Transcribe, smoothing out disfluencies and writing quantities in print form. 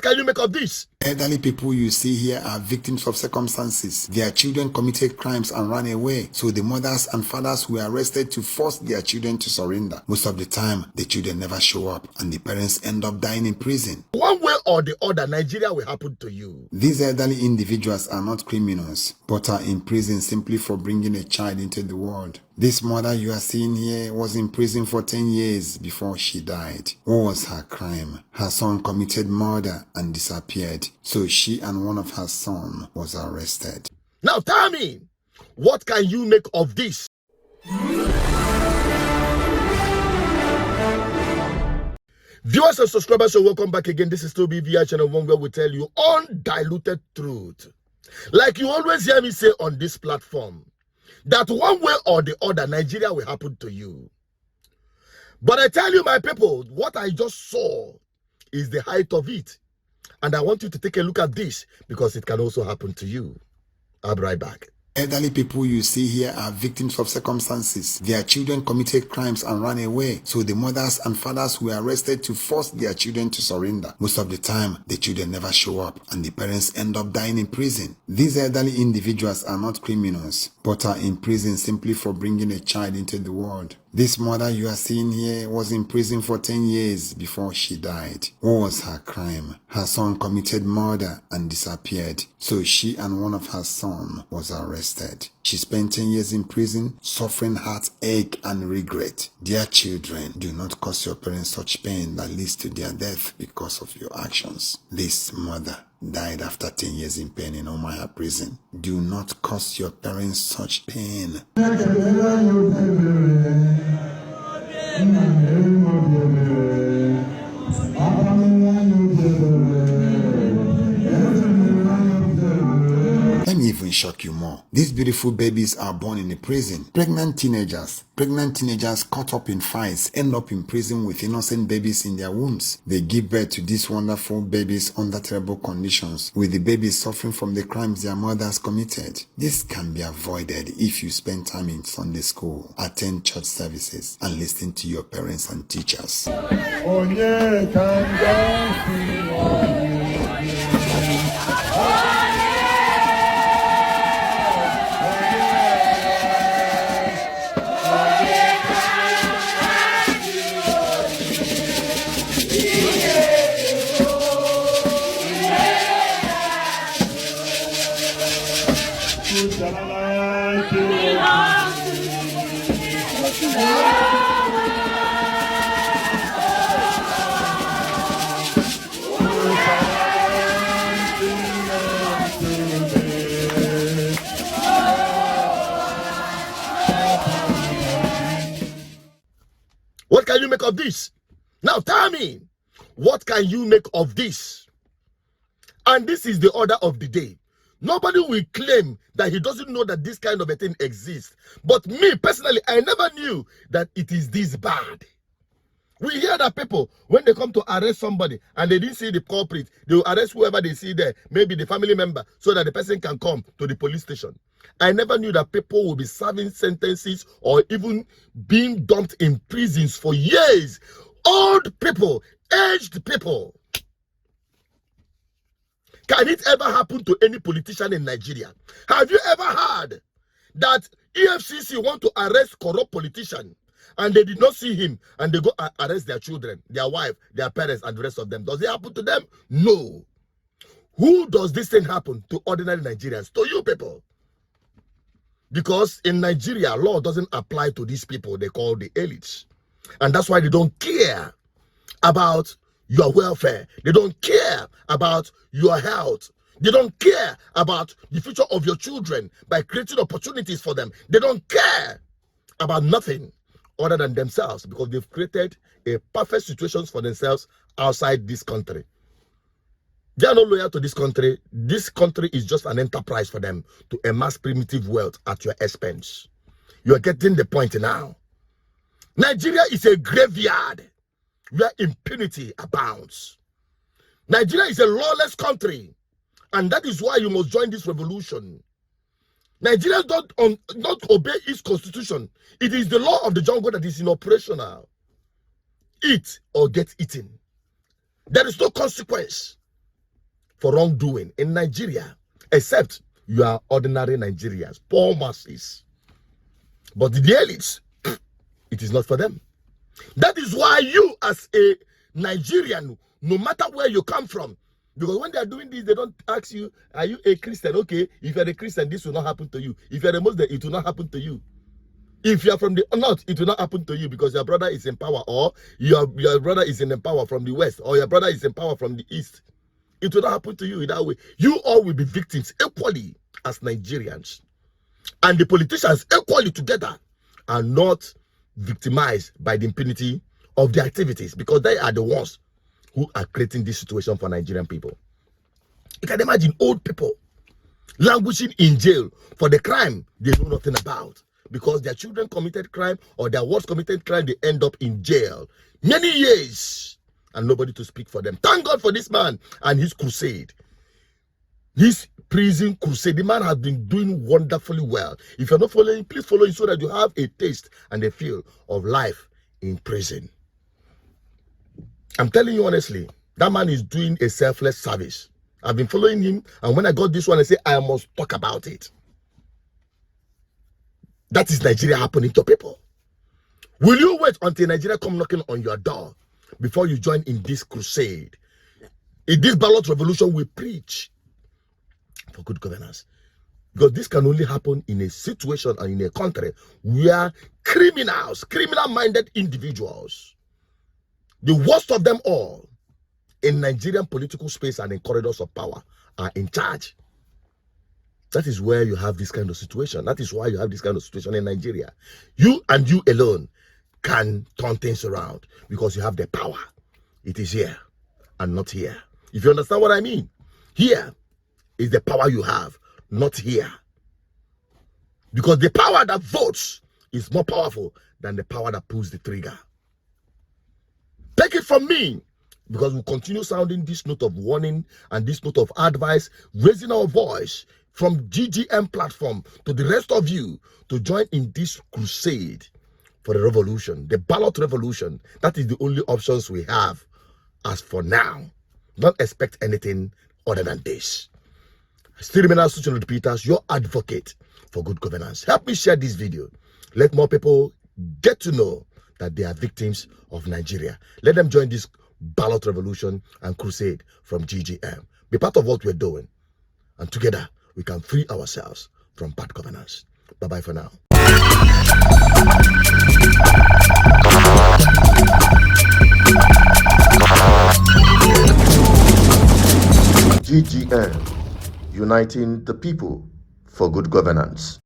can you make of this? Elderly people you see here are victims of circumstances. Their children committed crimes and ran away, so the mothers and fathers were arrested to force their children to surrender. Most of the time, the children never show up and the parents end up dying in prison. One way or the other, Nigeria will happen to you. These elderly individuals are not criminals, but are in prison simply for bringing a child into the world. This mother you are seeing here was in prison for 10 years before she died. What was her crime? Her son committed murder and disappeared, so she and one of her sons was arrested. Now tell me, what can you make of this? Viewers and subscribers, so welcome back again. This is Tobi via channel 1, where we tell you undiluted truth. Like you always hear me say on this platform, that one way or the other, Nigeria will happen to you. But I tell you, my people, what I just saw is the height of it. And I want you to take a look at this, because it can also happen to you. I'll be right back. Elderly people you see here are victims of circumstances. Their children committed crimes and ran away, so the mothers and fathers were arrested to force their children to surrender. Most of the time, the children never show up and the parents end up dying in prison. These elderly individuals are not criminals, but are in prison simply for bringing a child into the world. This mother you are seeing here was in prison for 10 years before she died. What was her crime? Her son committed murder and disappeared, so she and one of her sons was arrested. She spent 10 years in prison, suffering heartache and regret. Dear children, do not cause your parents such pain that leads to their death because of your actions. This mother died after 10 years in pain in Omaya prison. Do not cause your parents such pain. Let me even shock you more. These beautiful babies are born in a prison. Pregnant teenagers caught up in fights end up in prison with innocent babies in their wombs. They give birth to these wonderful babies under terrible conditions, with the babies suffering from the crimes their mothers committed. This can be avoided if you spend time in Sunday school, attend church services, and listen to your parents and teachers. What can you make of this? Now tell me, what can you make of this? And this is the order of the day. Nobody will claim that he doesn't know that this kind of a thing exists. But me, personally, I never knew that it is this bad. We hear that people, when they come to arrest somebody and they didn't see the culprit, they will arrest whoever they see there, maybe the family member, so that the person can come to the police station. I never knew that people will be serving sentences or even being dumped in prisons for years. Old people, aged people. Can it ever happen to any politician in Nigeria? Have you ever heard that EFCC want to arrest corrupt politician and they did not see him and they go arrest their children, their wife, their parents, and the rest of them? Does it happen to them? No. Who does this thing happen to? Ordinary Nigerians, to you people. Because in Nigeria, law doesn't apply to these people they call the elites. And that's why they don't care about your welfare. They don't care about your health. They don't care about the future of your children by creating opportunities for them. They don't care about nothing other than themselves, because they've created a perfect situation for themselves outside this country. They are not loyal to this country. This country is just an enterprise for them to amass primitive wealth at your expense. You are getting the point now. Nigeria is a graveyard where impunity abounds. Nigeria is a lawless country, and that is why you must join this revolution. Nigerians don't obey its constitution. It is the law of the jungle that is in operation now. Eat or get eaten. There is no consequence. for wrongdoing in Nigeria, except you are ordinary Nigerians, poor masses. But the elites, it is not for them. That is why you, as a Nigerian, no matter where you come from, because when they are doing this, they don't ask you, are you a Christian? Okay, if you're a Christian, this will not happen to you. If you're a Muslim, it will not happen to you. If you are from the north, it will not happen to you because your brother is in power, or your brother is in power from the west, or your brother is in power from the east. It will not happen to you in that way. You all will be victims equally as Nigerians. And the politicians equally together are not victimized by the impunity of their activities, because they are the ones who are creating this situation for Nigerian people. You can imagine old people languishing in jail for the crime they know nothing about, because their children committed crime or their wards committed crime. They end up in jail many years and nobody to speak for them. Thank God for this man and his crusade. His prison crusade. The man has been doing wonderfully well. If you're not following, please follow him so that you have a taste and a feel of life in prison. I'm telling you honestly, that man is doing a selfless service. I've been following him, and when I got this one, I say I must talk about it. That is Nigeria happening to people. Will you wait until Nigeria come knocking on your door before you join in this crusade? In this ballot revolution, we preach for good governance, because this can only happen in a situation and in a country where criminals, criminal-minded individuals, the worst of them all in Nigerian political space and in corridors of power, are in charge. That is where you have this kind of situation. That is why you have this kind of situation in Nigeria. You and you alone can turn things around because you have the power. It is here and not here. If you understand what I mean, here is the power you have, not here. Because the power that votes is more powerful than the power that pulls the trigger. Take it from me, because we'll continue sounding this note of warning and this note of advice, raising our voice from GGM platform to the rest of you to join in this crusade for the revolution, the ballot revolution. That is the only options we have as for now. Don't expect anything other than this. Still remain as Susan Peters, your advocate for good governance. Help me share this video. Let more people get to know that they are victims of Nigeria. Let them join this ballot revolution and crusade from GGM. Be part of what we're doing, and together we can free ourselves from bad governance. Bye-bye for now. GGM, uniting the people for good governance.